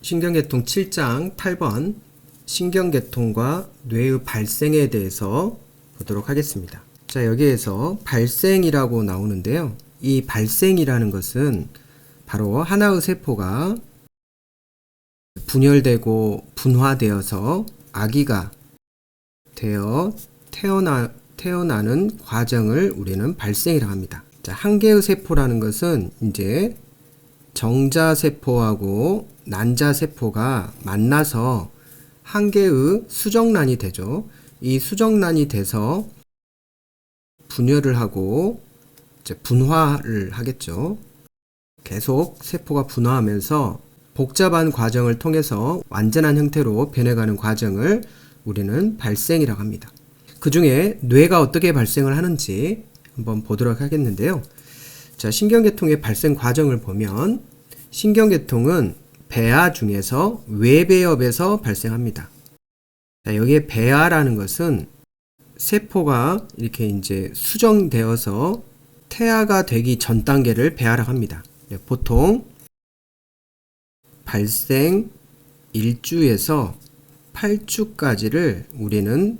신경계통 7장 8번 신경계통과 뇌의 발생에 대해서 보도록 하겠습니다. 자, 여기에서 발생이라고 나오는데요. 이 발생이라는 것은 바로 하나의 세포가 분열되고 분화되어서 아기가 되어 태어나는 과정을 우리는 발생이라고 합니다. 자, 한 개의 세포라는 것은 이제 정자세포하고 난자세포가 만나서 한 개의 수정란이 되죠. 이 수정란이 돼서 분열을 하고 이제 분화를 하겠죠. 계속 세포가 분화하면서 복잡한 과정을 통해서 완전한 형태로 변해가는 과정을 우리는 발생이라고 합니다. 그 중에 뇌가 어떻게 발생을 하는지 한번 보도록 하겠는데요. 자, 신경계통의 발생 과정을 보면 신경계통은 배아 중에서 외배엽에서 발생합니다. 자, 여기에 배아라는 것은 세포가 이렇게 이제 수정되어서 태아가 되기 전 단계를 배아라고 합니다. 보통 발생 1주에서 8주까지를 우리는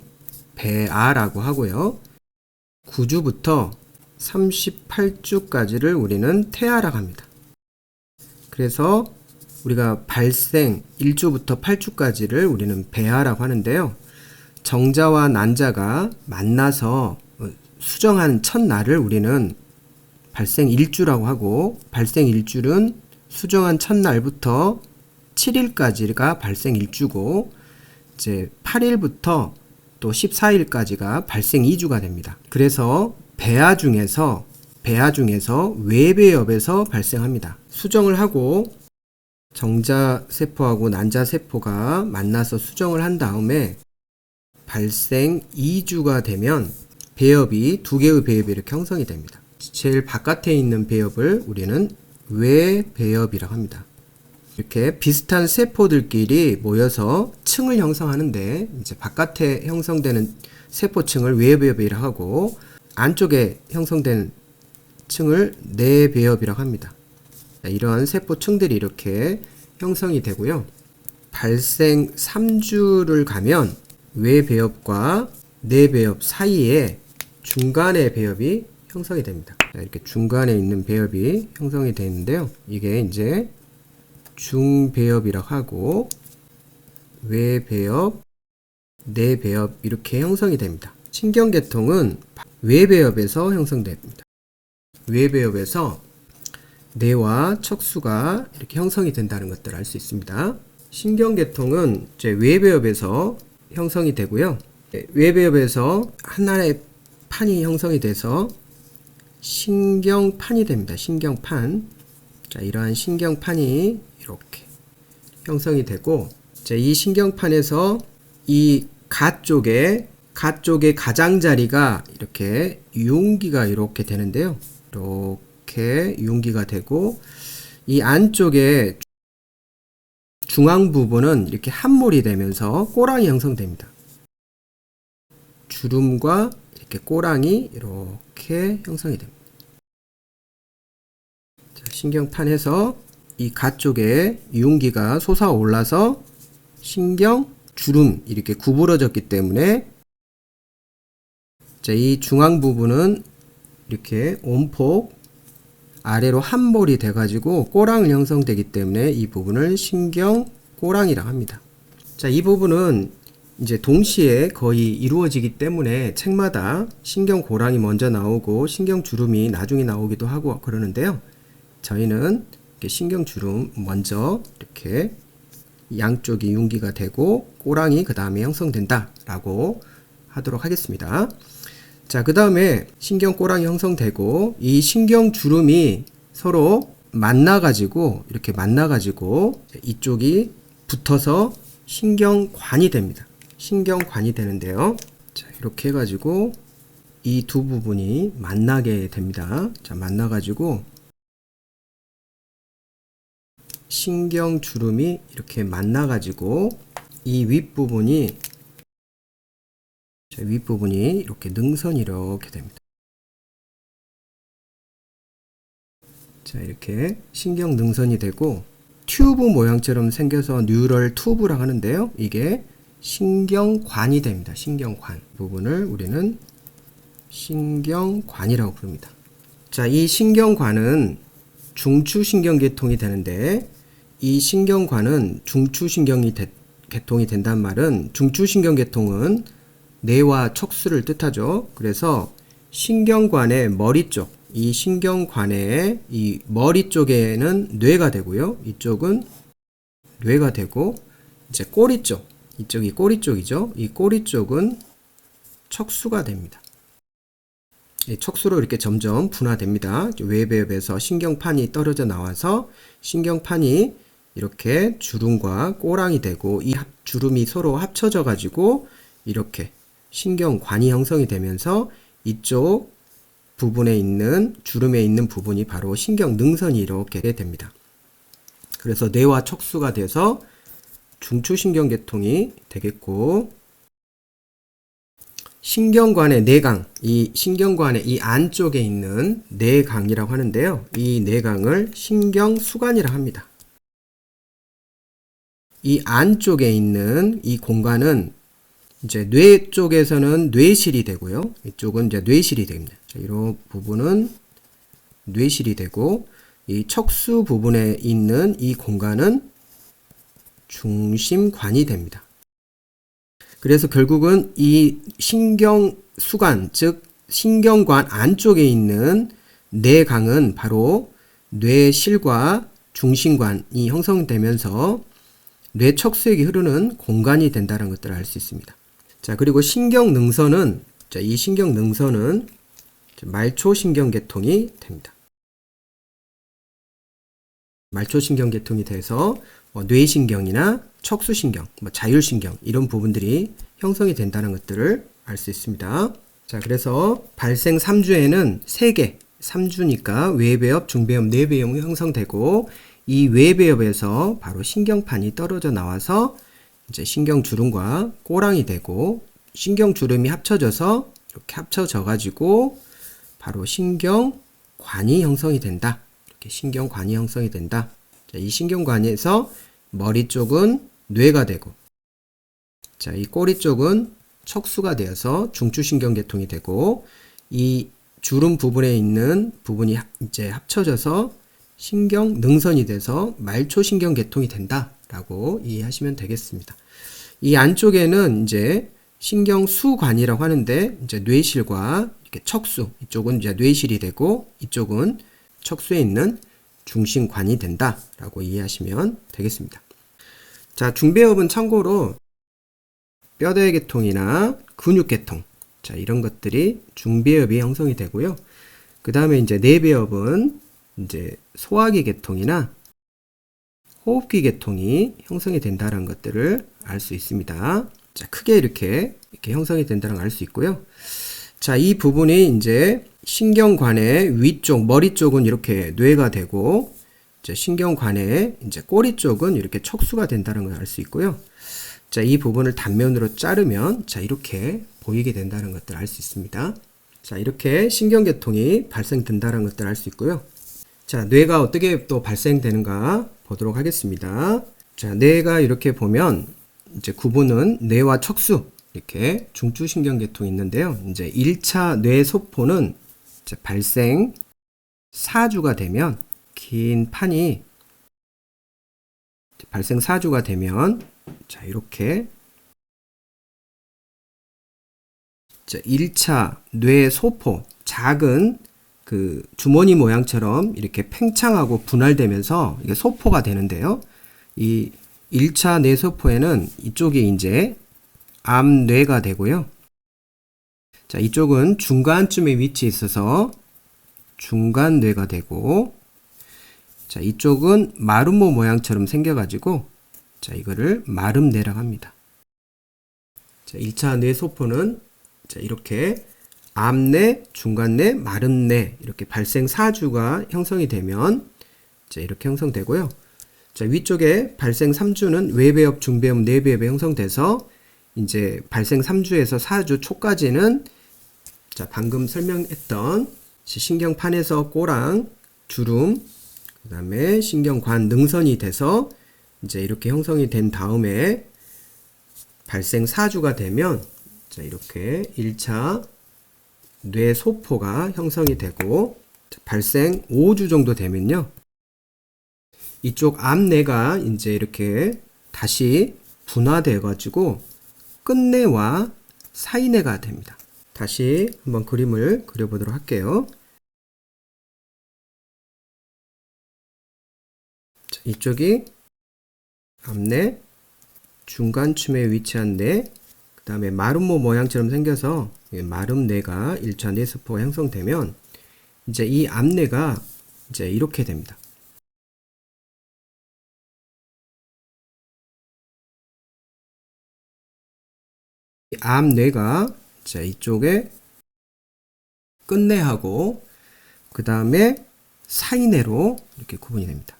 배아라고 하고요. 9주부터 38주까지를 우리는 태아라고 합니다. 그래서 우리가 발생 1주부터 8주까지를 우리는 배아라고 하는데요. 정자와 난자가 만나서 수정한 첫날을 우리는 발생 1주라고 하고, 발생 1주는 수정한 첫날부터 7일까지가 발생 1주고, 이제 8일부터 또 14일까지가 발생 2주가 됩니다. 그래서 배아 중에서 외배엽에서 발생합니다. 수정을 하고 정자세포하고 난자세포가 만나서 수정을 한 다음에 발생 2주가 되면 배엽이 두 개의 배엽이 이렇게 형성이 됩니다. 제일 바깥에 있는 배엽을 우리는 외배엽이라고 합니다. 이렇게 비슷한 세포들끼리 모여서 층을 형성하는데, 이제 바깥에 형성되는 세포층을 외배엽이라고 하고 안쪽에 형성된 층을 내배엽이라고 합니다. 이런 세포층들이 이렇게 형성이 되고요. 발생 3주를 가면 외배엽과 내배엽 사이에 중간에 배엽이 형성이 됩니다. 이렇게 중간에 있는 배엽이 형성이 되는데요. 이게 이제 중배엽이라고 하고 외배엽, 내배엽 이렇게 형성이 됩니다. 신경계통은 외배엽에서 형성됩니다. 외배엽에서 뇌와 척수가 이렇게 형성이 된다는 것들을 알 수 있습니다. 신경계통은 이제 외배엽에서 형성이 되고요. 외배엽에서 하나의 판이 형성이 돼서 신경판이 됩니다. 신경판. 자, 이러한 신경판이 이렇게 형성이 되고, 자, 이 신경판에서 이 가쪽의 가장자리가 이렇게 유용기가 이렇게 되는데요. 이렇게 유용기가 되고, 이 안쪽에 중앙 부분은 이렇게 함몰이 되면서 꼬랑이 형성됩니다. 주름과 이렇게 꼬랑이 이렇게 형성이 됩니다. 자, 신경판에서 이 가쪽에 유용기가 솟아올라서 신경 주름 이렇게 구부러졌기 때문에, 자, 이 중앙 부분은 이렇게 온폭 아래로 함몰이 돼가지고 꼬랑을 형성되기 때문에 이 부분을 신경 꼬랑이라고 합니다. 자, 이 부분은 이제 동시에 거의 이루어지기 때문에 책마다 신경 고랑이 먼저 나오고 신경 주름이 나중에 나오기도 하고 그러는데요. 저희는 이렇게 신경 주름 먼저 이렇게 양쪽이 융기가 되고 꼬랑이 그 다음에 형성된다 라고 하도록 하겠습니다. 자, 그 다음에 신경 꼬랑이 형성되고 이 신경 주름이 서로 만나가지고 이렇게 만나가지고 이쪽이 붙어서 신경관이 됩니다. 신경관이 되는데요. 자, 이렇게 해가지고 이 두 부분이 만나게 됩니다. 자, 만나가지고 신경 주름이 이렇게 만나가지고 이 윗부분이 이렇게 능선이 이렇게 됩니다. 자, 이렇게 신경 능선이 되고 튜브 모양처럼 생겨서 뉴럴 튜브라고 하는데요. 이게 신경관이 됩니다. 신경관 부분을 우리는 신경관이라고 부릅니다. 자, 이 신경관은 중추신경계통이 되는데, 이 신경관은 중추신경이 계통이 된다는 말은, 중추신경계통은 뇌와 척수를 뜻하죠. 그래서 신경관의 머리 쪽, 이 신경관의 이 머리 쪽에는 뇌가 되고요. 이쪽은 뇌가 되고, 이제 꼬리 쪽, 이쪽이 꼬리 쪽이죠. 이 꼬리 쪽은 척수가 됩니다. 이 척수로 이렇게 점점 분화됩니다. 외배엽에서 신경판이 떨어져 나와서 신경판이 이렇게 주름과 꼬랑이 되고, 이 주름이 서로 합쳐져 가지고 이렇게 신경관이 형성이 되면서 이쪽 부분에 있는 주름에 있는 부분이 바로 신경능선이 이렇게 됩니다. 그래서 뇌와 척수가 돼서 중추신경계통이 되겠고, 신경관의 내강, 이 신경관의 이 안쪽에 있는 내강이라고 하는데요. 이 내강을 신경수관이라고 합니다. 이 안쪽에 있는 이 공간은 이제 뇌 쪽에서는 뇌실이 되고요. 이쪽은 이제 뇌실이 됩니다. 자, 이런 부분은 뇌실이 되고, 이 척수 부분에 있는 이 공간은 중심관이 됩니다. 그래서 결국은 이 신경수관, 즉 신경관 안쪽에 있는 내강은 바로 뇌실과 중심관이 형성되면서 뇌 척수액이 흐르는 공간이 된다는 것들을 알 수 있습니다. 자, 그리고 신경능선은, 자, 이 신경능선은 말초신경계통이 됩니다. 말초신경계통이 돼서 뇌신경이나 척수신경, 자율신경 이런 부분들이 형성이 된다는 것들을 알 수 있습니다. 자, 그래서 발생 3주에는 3개, 3주니까 외배엽, 중배엽, 뇌배엽이 형성되고, 이 외배엽에서 바로 신경판이 떨어져 나와서 이제 신경주름과 꼬랑이 되고, 신경주름이 합쳐져서 이렇게 합쳐져 가지고 바로 신경관이 형성이 된다. 이렇게 신경관이 형성이 된다. 자, 이 신경관에서 머리 쪽은 뇌가 되고, 자, 이 꼬리 쪽은 척수가 되어서 중추신경계통이 되고, 이 주름 부분에 있는 부분이 이제 합쳐져서 신경능선이 돼서 말초신경계통이 된다라고 이해하시면 되겠습니다. 이 안쪽에는 이제 신경수관이라고 하는데, 이제 뇌실과 이렇게 척수, 이쪽은 이제 뇌실이 되고, 이쪽은 척수에 있는 중심관이 된다라고 이해하시면 되겠습니다. 자, 중배엽은 참고로 뼈대계통이나 근육계통, 자, 이런 것들이 중배엽이 형성이 되고요. 그 다음에 이제 뇌배엽은 이제 소화기 계통이나 호흡기 계통이 형성이 된다는 것들을 알 수 있습니다. 자, 크게 이렇게 형성이 된다는 걸 알 수 있고요. 자, 이 부분이 이제 신경관의 위쪽, 머리 쪽은 이렇게 뇌가 되고, 이제 신경관의 이제 꼬리 쪽은 이렇게 척수가 된다는 걸 알 수 있고요. 자, 이 부분을 단면으로 자르면, 자, 이렇게 보이게 된다는 것들을 알 수 있습니다. 자, 이렇게 신경계통이 발생된다는 것들을 알 수 있고요. 자, 뇌가 어떻게 또 발생되는가 보도록 하겠습니다. 자, 뇌가 이렇게 보면 이제 구분은 뇌와 척수, 이렇게 중추신경계통이 있는데요. 이제 1차 뇌소포는 이제 발생 4주가 되면, 긴 판이 발생 4주가 되면, 자, 이렇게 1차 뇌소포, 작은 그 주머니 모양처럼 이렇게 팽창하고 분할되면서 이게 소포가 되는데요. 이 1차 뇌소포에는 이쪽이 이제 암뇌가 되고요. 자, 이쪽은 중간쯤에 위치해 있어서 중간뇌가 되고, 자, 이쪽은 마름모 모양처럼 생겨가지고, 자, 이거를 마름뇌라고 합니다. 자, 1차 뇌소포는 자, 이렇게 암뇌, 중간뇌, 마름뇌 이렇게 발생 4주가 형성이 되면, 자, 이렇게 형성되고요. 자, 위쪽에 발생 3주는 외배엽, 중배엽, 뇌배엽이 형성돼서 이제 발생 3주에서 4주 초까지는, 자, 방금 설명했던 신경판에서 꼬랑, 주름, 그 다음에 신경관 능선이 돼서 이제 이렇게 형성이 된 다음에 발생 4주가 되면 자, 이렇게 1차 뇌소포가 형성이 되고 발생 5주 정도 되면요. 이쪽 앞뇌가 이제 이렇게 다시 분화되어 가지고 끝뇌와 사이뇌가 됩니다. 다시 한번 그림을 그려보도록 할게요. 자, 이쪽이 앞뇌, 중간쯤에 위치한 뇌, 그 다음에 마름모 모양처럼 생겨서 마름뇌가 1차 뇌세포가 형성되면 이제 이 앞뇌가 이제 이렇게 됩니다. 앞뇌가 자, 이쪽에 끝뇌하고 그 다음에 사이뇌로 이렇게 구분이 됩니다.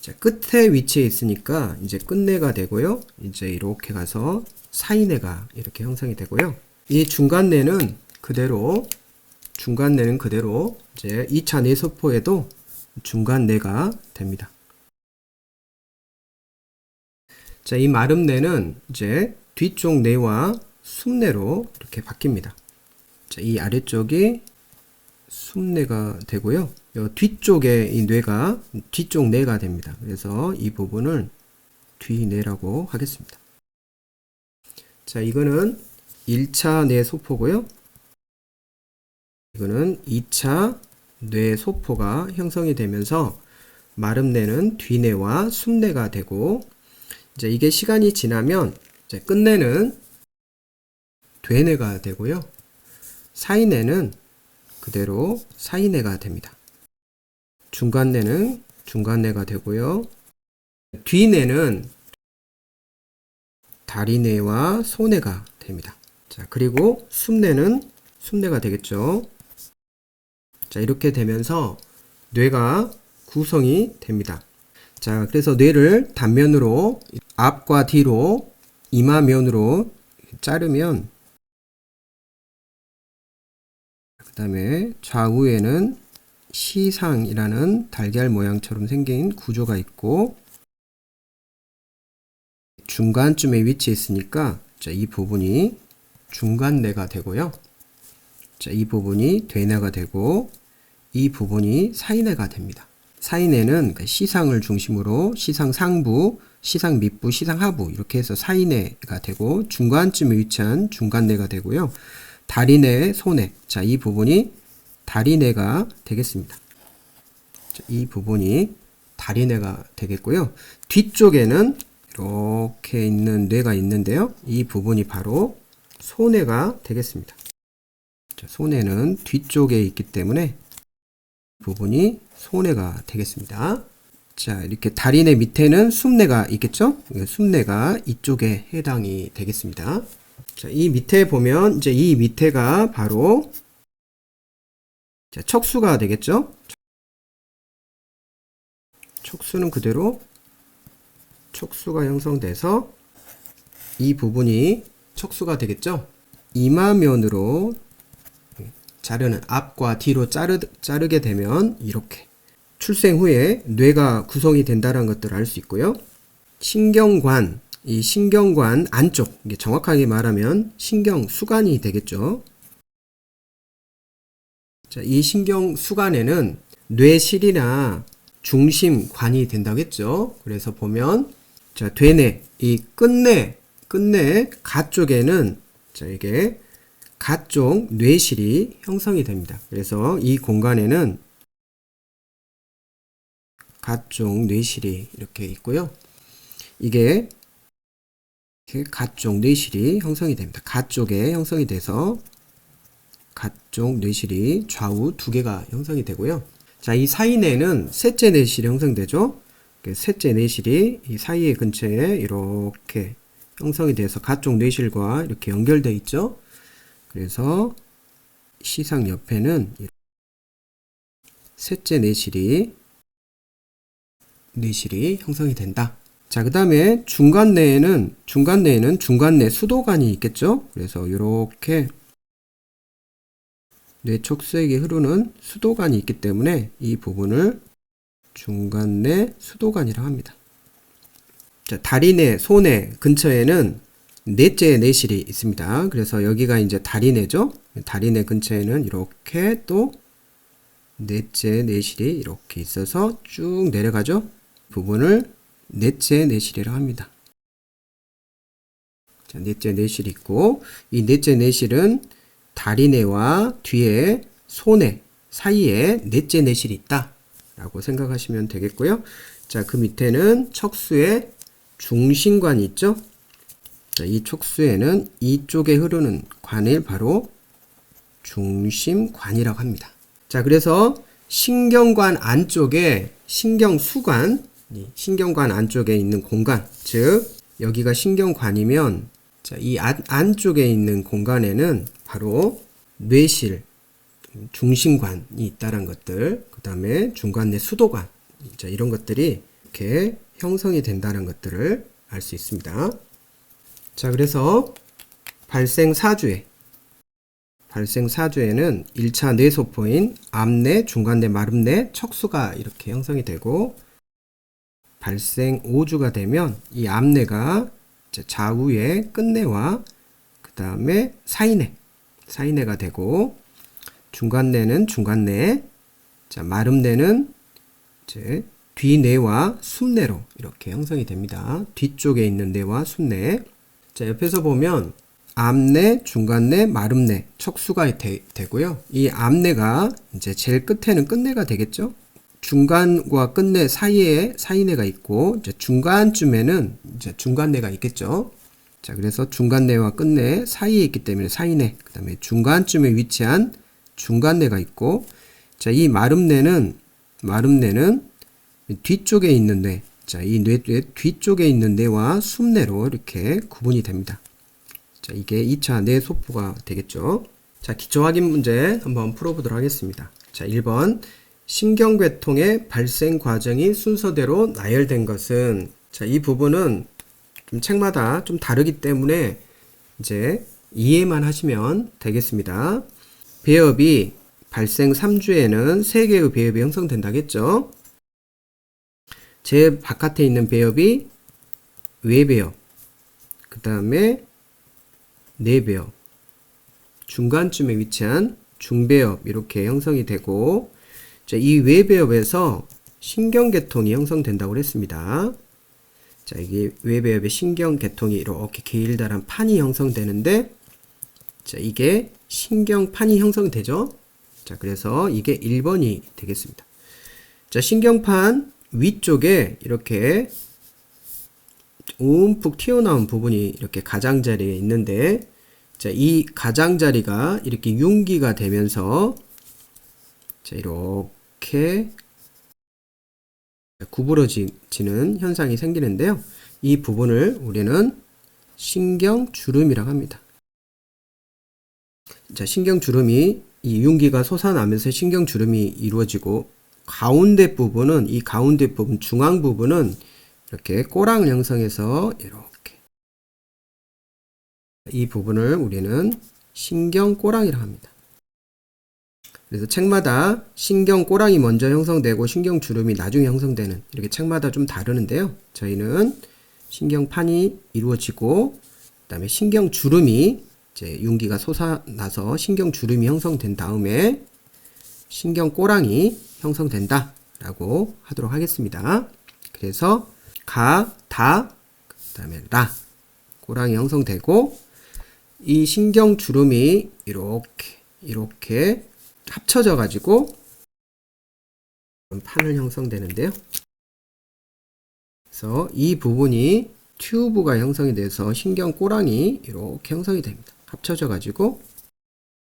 자, 끝에 위치해 있으니까 이제 끝뇌가 되고요. 이제 이렇게 가서 사이뇌가 이렇게 형성이 되고요. 이 중간뇌는 그대로 이제 2차 뇌세포에도 중간뇌가 됩니다. 자, 이 마름뇌는 이제 뒤쪽 뇌와 숨뇌로 이렇게 바뀝니다. 자, 이 아래쪽이 숨뇌가 되고요. 이 뒤쪽에 이 뇌가 뒤쪽 뇌가 됩니다. 그래서 이 부분을 뒤뇌라고 하겠습니다. 자, 이거는 1차 뇌소포고요. 이거는 2차 뇌소포가 형성이 되면서 마름뇌는 뒤뇌와 숨뇌가 되고 이제 이게 시간이 지나면 이제 끝뇌는 되뇌가 되고요. 사이뇌는 그대로 사이뇌가 됩니다. 중간뇌는 중간뇌가 되고요. 뒤뇌는 다리뇌와 소뇌가 됩니다. 자, 그리고 숨뇌는 숨뇌가 되겠죠. 자, 이렇게 되면서 뇌가 구성이 됩니다. 자, 그래서 뇌를 단면으로 앞과 뒤로 이마면으로 자르면 그 다음에 좌우에는 시상이라는 달걀 모양처럼 생긴 구조가 있고 중간쯤에 위치해 있으니까 자, 이 부분이 중간뇌가 되고요. 자, 이 부분이 되뇌가 되고 이 부분이 사이뇌가 됩니다. 사이뇌는 시상을 중심으로 시상 상부, 시상 밑부, 시상 하부 이렇게 해서 사이뇌가 되고 중간쯤에 위치한 중간뇌가 되고요. 다리뇌, 소뇌. 자, 이 부분이 다리뇌가 되겠습니다. 자, 이 부분이 다리뇌가 되겠고요. 뒤쪽에는 이렇게 있는 뇌가 있는데요. 이 부분이 바로 소뇌가 되겠습니다. 자, 소뇌는 뒤쪽에 있기 때문에 부분이 소뇌가 되겠습니다. 자, 이렇게 다리뇌 밑에는 숨뇌가 있겠죠? 숨뇌가 이쪽에 해당이 되겠습니다. 자, 이 밑에 보면 이제 이 밑에가 바로 자, 척수가 되겠죠? 척수는 그대로 척수가 형성돼서 이 부분이 척수가 되겠죠? 이마면으로 자르는 앞과 뒤로 자르게 되면 이렇게 출생 후에 뇌가 구성이 된다는 것들을 알 수 있고요. 신경관, 이 신경관 안쪽, 이게 정확하게 말하면 신경수관이 되겠죠. 자, 이 신경수관에는 뇌실이나 중심관이 된다고 했죠. 그래서 보면 자, 되뇌, 이 끝뇌 가 쪽에는 자, 이게 가 쪽 뇌실이 형성이 됩니다. 그래서 이 공간에는 가 쪽 뇌실이 이렇게 있고요. 이게 가 쪽 뇌실이 형성이 됩니다. 가 쪽에 형성이 돼서 가 쪽 뇌실이 좌우 두 개가 형성이 되고요. 자, 이 사이뇌는 셋째 뇌실이 형성되죠. 셋째 뇌실이 이 사이의 근처에 이렇게 형성이 돼서 가 쪽 뇌실과 이렇게 연결되어 있죠. 그래서 시상 옆에는 셋째 뇌실이 형성이 된다. 자, 그 다음에 중간뇌에는 중간뇌 수도관이 있겠죠. 그래서 이렇게 뇌 촉수에게 흐르는 수도관이 있기 때문에 이 부분을 중간내 수도관이라고 합니다. 자, 다리내, 소내 근처에는 넷째 내실이 있습니다. 그래서 여기가 이제 다리내죠. 다리내 근처에는 이렇게 또 넷째 내실이 이렇게 있어서 쭉 내려가죠. 부분을 넷째 내실이라고 합니다. 자, 넷째 내실이 있고, 이 넷째 내실은 다리내와 뒤에 소내 사이에 넷째 내실이 있다 라고 생각하시면 되겠고요. 자, 그 밑에는 척수의 중심관이 있죠. 자, 이 촉수에는 이쪽에 흐르는 관을 바로 중심관이라고 합니다. 자, 그래서 신경관 안쪽에 신경수관, 신경관 안쪽에 있는 공간, 즉 여기가 신경관이면 자, 이 안쪽에 있는 공간에는 바로 뇌실, 중심관이 있다는 것들, 그 다음에 중간내 수도관, 자, 이런 것들이 이렇게 형성이 된다는 것들을 알 수 있습니다. 자, 그래서 발생사주에는 1차 뇌소포인 앞내, 중간내, 마름내, 척수가 이렇게 형성이 되고, 발생 5주가 되면 이 앞내가 좌우의 끝내와 그 다음에 사이내가 되고, 중간내는 중간내, 자, 마름내는 이제 뒤내와 순내로 이렇게 형성이 됩니다. 뒤쪽에 있는 내와 순내. 자, 옆에서 보면 앞내, 중간내, 마름내, 척수가 되고요. 이 앞내가 이제 제일 끝에는 끝내가 되겠죠. 중간과 끝내 사이에 사이내가 있고, 이제 중간쯤에는 이제 중간내가 있겠죠. 자, 그래서 중간내와 끝내 사이에 있기 때문에 사이내, 그 다음에 중간쯤에 위치한 중간내가 있고, 자, 이 마름내는 뒤쪽에 있는 뇌, 자, 이 뇌 뒤쪽에 있는 뇌와 숨내로 이렇게 구분이 됩니다. 자, 이게 2차 뇌소포가 되겠죠. 자, 기초 확인 문제 한번 풀어보도록 하겠습니다. 자, 1번. 신경괴통의 발생 과정이 순서대로 나열된 것은, 자, 이 부분은 좀 책마다 좀 다르기 때문에 이제 이해만 하시면 되겠습니다. 배엽이 발생 3주에는 3개의 배엽이 형성된다겠죠. 제 바깥에 있는 배엽이 외배엽, 그 다음에 내배엽, 중간쯤에 위치한 중배엽 이렇게 형성이 되고, 자, 이 외배엽에서 신경계통이 형성된다고 했습니다. 자, 이게 외배엽의 신경계통이 이렇게 길다란 판이 형성되는데, 자, 이게 신경판이 형성되죠. 자, 그래서 이게 1번이 되겠습니다. 자, 신경판 위쪽에 이렇게 움푹 튀어나온 부분이 이렇게 가장자리에 있는데, 자, 이 가장자리가 이렇게 융기가 되면서 자, 이렇게 구부러지는 현상이 생기는데요. 이 부분을 우리는 신경주름이라고 합니다. 자, 신경주름이 이 융기가 솟아나면서 신경주름이 이루어지고, 가운데 부분은, 이 가운데 부분, 중앙 부분은 이렇게 꼬랑을 형성해서 이렇게 이 부분을 우리는 신경꼬랑이라고 합니다. 그래서 책마다 신경꼬랑이 먼저 형성되고 신경주름이 나중에 형성되는, 이렇게 책마다 좀 다르는데요. 저희는 신경판이 이루어지고, 그 다음에 신경주름이 이제 융기가 솟아나서 신경주름이 형성된 다음에 신경꼬랑이 형성된다 라고 하도록 하겠습니다. 그래서 가, 다, 그 다음에 라, 꼬랑이 형성되고, 이 신경주름이 이렇게 합쳐져 가지고 판을 형성되는데요. 그래서 이 부분이 튜브가 형성이 돼서 신경꼬랑이 이렇게 형성이 됩니다. 합쳐져 가지고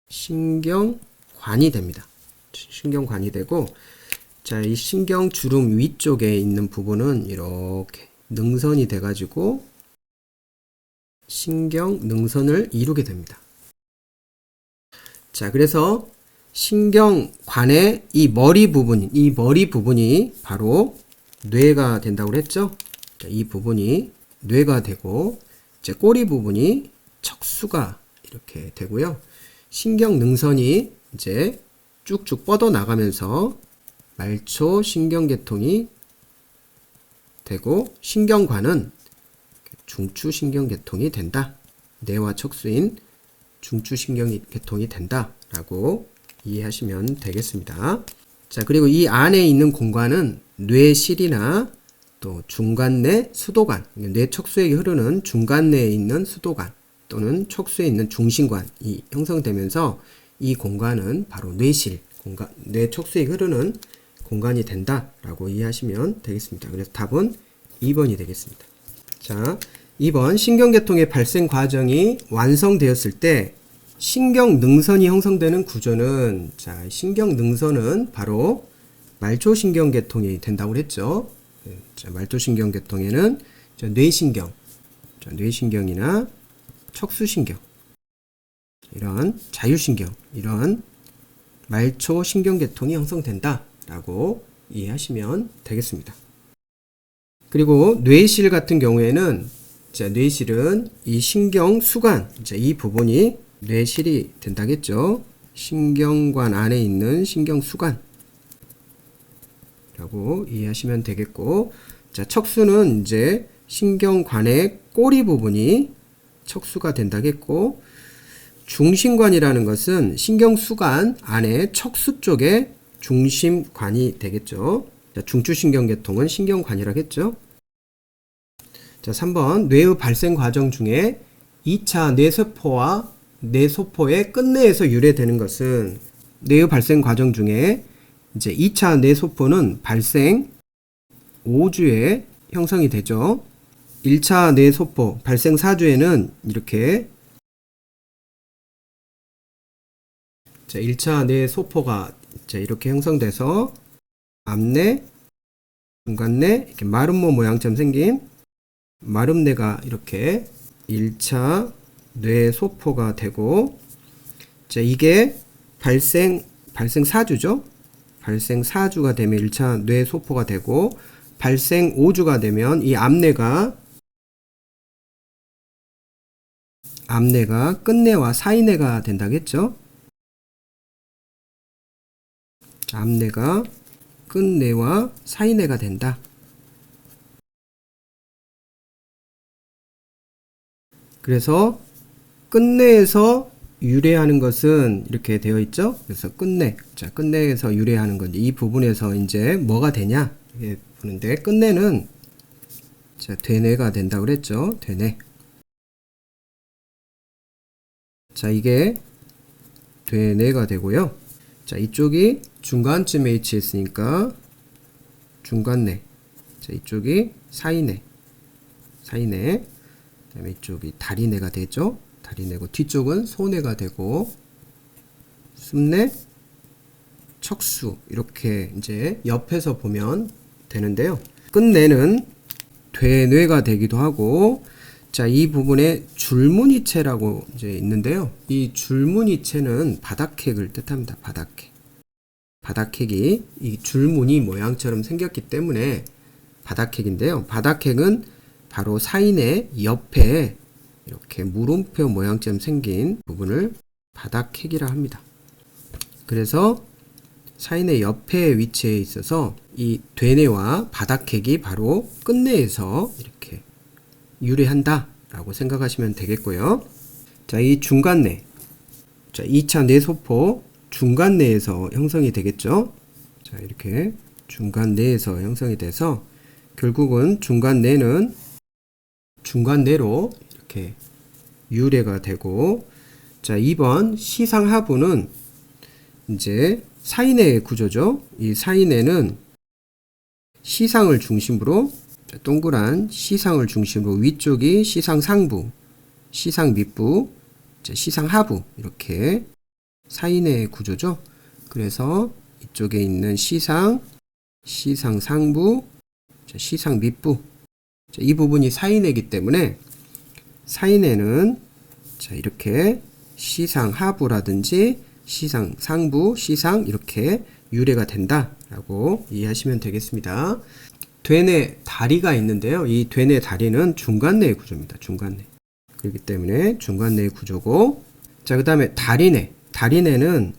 신경관이 됩니다. 신경관이 되고, 자, 이 신경주름 위쪽에 있는 부분은 이렇게 능선이 돼 가지고 신경능선을 이루게 됩니다. 자, 그래서 신경관의 이 머리 부분이 바로 뇌가 된다고 그랬죠. 자, 이 부분이 뇌가 되고, 이제 꼬리 부분이 척수가 이렇게 되고요. 신경능선이 이제 쭉쭉 뻗어 나가면서 말초 신경계통이 되고 신경관은 중추신경계통이 된다. 뇌와 척수인 중추신경계통이 된다 라고 이해하시면 되겠습니다. 자, 그리고 이 안에 있는 공간은 뇌실이나 또 중간내 수도관, 뇌 척수에게 흐르는 중간내에 있는 수도관 또는 척수에 있는 중심관이 형성되면서 이 공간은 바로 뇌실, 뇌 척수에 흐르는 공간이 된다라고 이해하시면 되겠습니다. 그래서 답은 2번이 되겠습니다. 자, 2번 신경계통의 발생 과정이 완성되었을 때 신경능선이 형성되는 구조는, 자, 신경능선은 바로 말초신경계통이 된다고 했죠. 자, 말초신경계통에는 뇌신경, 뇌신경이나 척수신경, 이런 자율신경, 이런 말초신경계통이 형성된다라고 이해하시면 되겠습니다. 그리고 뇌실 같은 경우에는, 자, 뇌실은 이 신경수관, 자, 이 부분이 뇌실이 된다겠죠. 신경관 안에 있는 신경수관 라고 이해하시면 되겠고, 자, 척수는 이제 신경관의 꼬리 부분이 척수가 된다겠고, 중심관이라는 것은 신경수관 안에 척수 쪽에 중심관이 되겠죠. 자, 중추신경계통은 신경관이라겠죠. 자, 3번 뇌의 발생 과정 중에 2차 뇌세포와 뇌소포의 끝내에서 유래되는 것은, 뇌의 발생 과정 중에 이제 2차 뇌소포는 발생 5주에 형성이 되죠. 1차 뇌소포 발생 4주에는 이렇게, 자, 1차 뇌소포가 자, 이렇게 형성돼서 앞내, 중간내, 이렇게 마름모 모양처럼 생긴 마름내가 이렇게 1차 뇌소포가 되고, 자, 이게 발생 4주죠. 발생 4주가 되면 1차 뇌소포가 되고, 발생 5주가 되면 이 앞내가 끝내와 사이내가 된다겠죠. 자, 앞내가 끝내와 사이내가 된다. 그래서 끝내에서 유래하는 것은 이렇게 되어 있죠. 그래서 끝내, 자, 끝내에서 유래하는 건 이 부분에서 이제 뭐가 되냐 이렇게 보는데, 끝내는 자, 되뇌가 된다고 그랬죠. 되뇌. 자, 이게 되뇌가 되고요. 자, 이쪽이 중간쯤에 위치했으니까 중간내. 자, 이쪽이 사이내. 그다음에 이쪽이 다리내가 되죠. 다리내고, 뒤쪽은 소내가 되고, 습내, 척수, 이렇게 이제 옆에서 보면 되는데요. 끝내는 되뇌가 되기도 하고, 자, 이 부분에 줄무늬체라고 이제 있는데요. 이 줄무늬체는 바닥핵을 뜻합니다. 바닥핵이 이 줄무늬 모양처럼 생겼기 때문에 바닥핵인데요. 바닥핵은 바로 사이내 옆에 이렇게 물음표 모양처럼 생긴 부분을 바닥핵이라 합니다. 그래서 사이내 옆에 위치해 있어서 이 되뇌와 바닥핵이 바로 끝내에서 이렇게 유래한다 라고 생각하시면 되겠고요. 자, 이 중간내, 자, 2차 뇌소포 중간내에서 형성이 되겠죠. 자, 이렇게 중간내에서 형성이 돼서 결국은 중간내는 중간내로 이렇게 유래가 되고, 자, 2번 시상하부는 이제 사이내 구조죠. 이 사이내는 시상을 중심으로, 동그란 시상을 중심으로 위쪽이 시상상부, 시상밑부, 시상하부, 이렇게 사이내 구조죠. 그래서 이쪽에 있는 시상, 시상상부, 시상밑부, 이 부분이 사이내이기 때문에 사이내는 자, 이렇게 시상하부라든지 시상상부, 시상 이렇게 유래가 된다라고 이해하시면 되겠습니다. 되뇌 다리가 있는데요. 이 되뇌 다리는 중간내의 구조입니다. 중간내. 그렇기 때문에 중간내의 구조고, 자, 그 다음에 다리내. 다리내는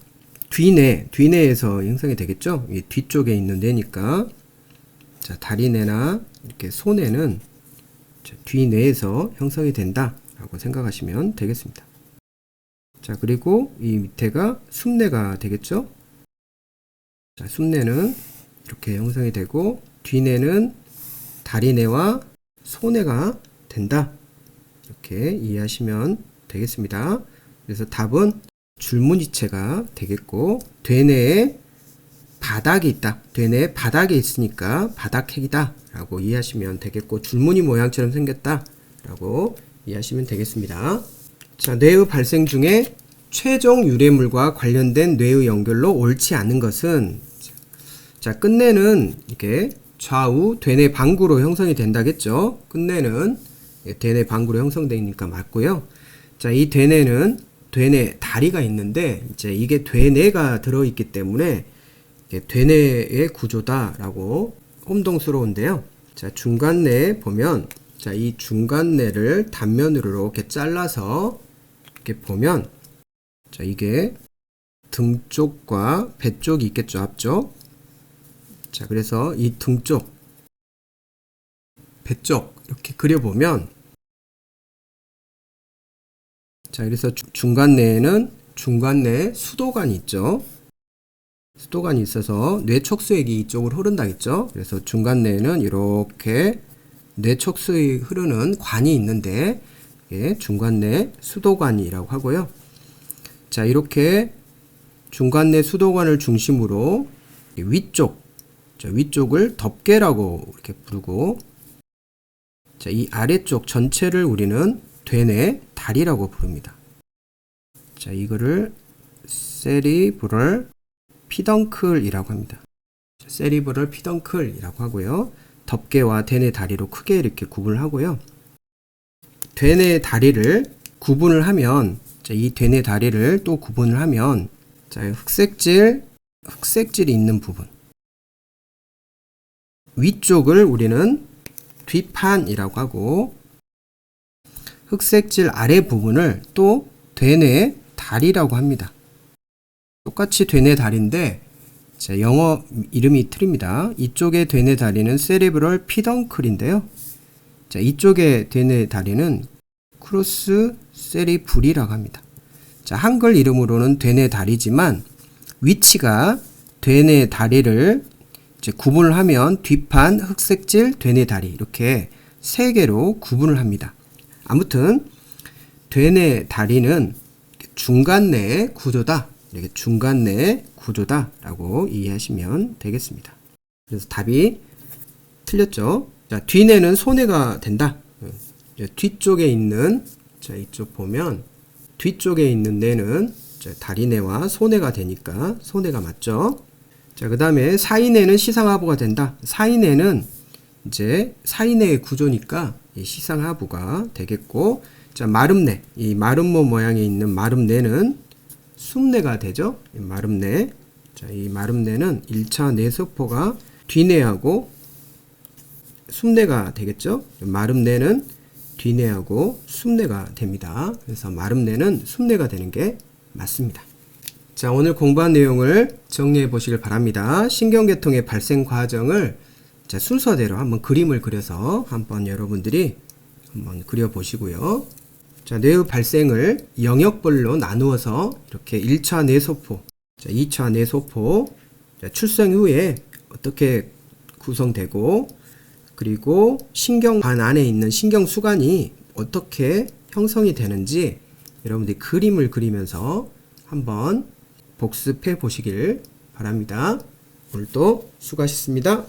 뒤뇌에서 형성이 되겠죠? 이 뒤쪽에 있는 뇌니까. 자, 다리뇌나 이렇게 소뇌는 뒤뇌에서 형성이 된다라고 생각하시면 되겠습니다. 자, 그리고 이 밑에가 숨뇌가 되겠죠? 자, 숨뇌는 이렇게 형성이 되고 뒤뇌는 다리뇌와 소뇌가 된다. 이렇게 이해하시면 되겠습니다. 그래서 답은 줄무늬체가 되겠고, 되뇌에 바닥이 있다. 되뇌에 바닥이 있으니까 바닥핵이다 라고 이해하시면 되겠고, 줄무늬 모양처럼 생겼다 라고 이해하시면 되겠습니다. 자, 뇌의 발생 중에 최종 유래물과 관련된 뇌의 연결로 옳지 않은 것은, 자, 끝내는 이렇게 좌우 되뇌 방구로 형성이 된다겠죠. 끝내는 되뇌 방구로 형성되니까 맞고요. 자, 이 되뇌는 되뇌 다리가 있는데 이제 이게 되뇌가 들어있기 때문에 되뇌의 구조다라고 혼동스러운데요. 자, 중간뇌에 보면, 자, 이 중간뇌를 단면으로 이렇게 잘라서 이렇게 보면, 자, 이게 등 쪽과 배 쪽이 있겠죠, 앞쪽. 자, 그래서 이 등 쪽, 배 쪽 이렇게 그려보면, 자, 그래서 중간뇌에는 중간뇌 수도관이 있죠. 수도관이 있어서 뇌촉수액이 이쪽으로 흐른다겠죠. 그래서 중간뇌에는 이렇게 뇌촉수액이 흐르는 관이 있는데, 예, 중간뇌 수도관이라고 하고요. 자, 이렇게 중간뇌 수도관을 중심으로 위쪽, 자, 위쪽을 덮개라고 이렇게 부르고, 자, 이 아래쪽 전체를 우리는 되뇌 다리라고 부릅니다. 자, 이거를 세리브럴 피덩클이라고 합니다. 세리브럴 피덩클이라고 하고요. 덮개와 되뇌 다리로 크게 이렇게 구분을 하고요. 되뇌 다리를 구분을 하면, 자, 이 되뇌 다리를 또 구분을 하면, 자, 흑색질이 있는 부분, 위쪽을 우리는 뒷판이라고 하고, 흑색질 아래 부분을 또 되뇌 다리라고 합니다. 똑같이 되뇌 다리인데, 자, 영어 이름이 틀립니다. 이쪽의 되뇌 다리는 세리브럴 피덩클인데요. 자, 이쪽의 되뇌 다리는 크로스 세리브리라고 합니다. 자, 한글 이름으로는 되뇌 다리지만 위치가 되뇌 다리를 이제 구분을 하면 뒷판 흑색질 되뇌 다리 이렇게 세 개로 구분을 합니다. 아무튼 되뇌 다리는 중간뇌 구조다. 이렇게 중간뇌 구조다라고 이해하시면 되겠습니다. 그래서 답이 틀렸죠. 자, 뒤뇌는 소뇌가 된다. 뒤쪽에 있는, 자, 이쪽 보면 뒤쪽에 있는 뇌는 다리뇌와 소뇌가 되니까 소뇌가 맞죠. 자, 그 다음에 사이뇌는 시상하부가 된다. 사이뇌는 이제 사이뇌의 구조니까 이 시상하부가 되겠고, 자, 마름뇌, 이 마름모 모양에 있는 마름뇌는 숨뇌가 되죠. 이 마름뇌. 자, 이 마름뇌는 1차 뇌세포가 뒤뇌하고 숨뇌가 되겠죠. 마름뇌는 뒤뇌하고 숨뇌가 됩니다. 그래서 마름뇌는 숨뇌가 되는 게 맞습니다. 자, 오늘 공부한 내용을 정리해 보시길 바랍니다. 신경계통의 발생 과정을, 자, 순서대로 한번 그림을 그려서 한번 여러분들이 한번 그려 보시고요. 자, 뇌의 발생을 영역별로 나누어서 이렇게 1차 뇌세포, 자, 2차 뇌세포, 자, 출생 후에 어떻게 구성되고, 그리고 신경관 안에 있는 신경수관이 어떻게 형성이 되는지 여러분들이 그림을 그리면서 한번 복습해 보시길 바랍니다. 오늘도 수고하셨습니다.